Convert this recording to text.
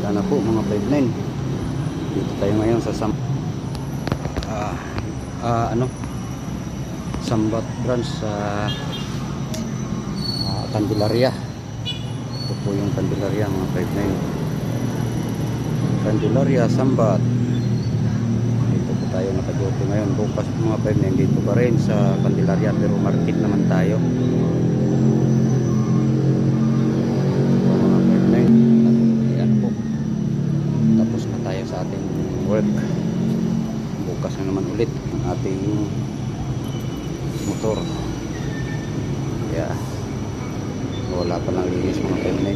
Kumusta na po mga 59? Dito tayo ngayon sa Sambat branch sa Candelaria. Ito po yung Candelaria mga 59. Candelaria, Sambat. Dito po tayo nakaduty ngayon. Bukas mga 59 dito pa rin sa Candelaria, pero market naman tayo. Sa ating work, bukas na naman ulit ang ating motor, kaya wala pa lang linis mga 10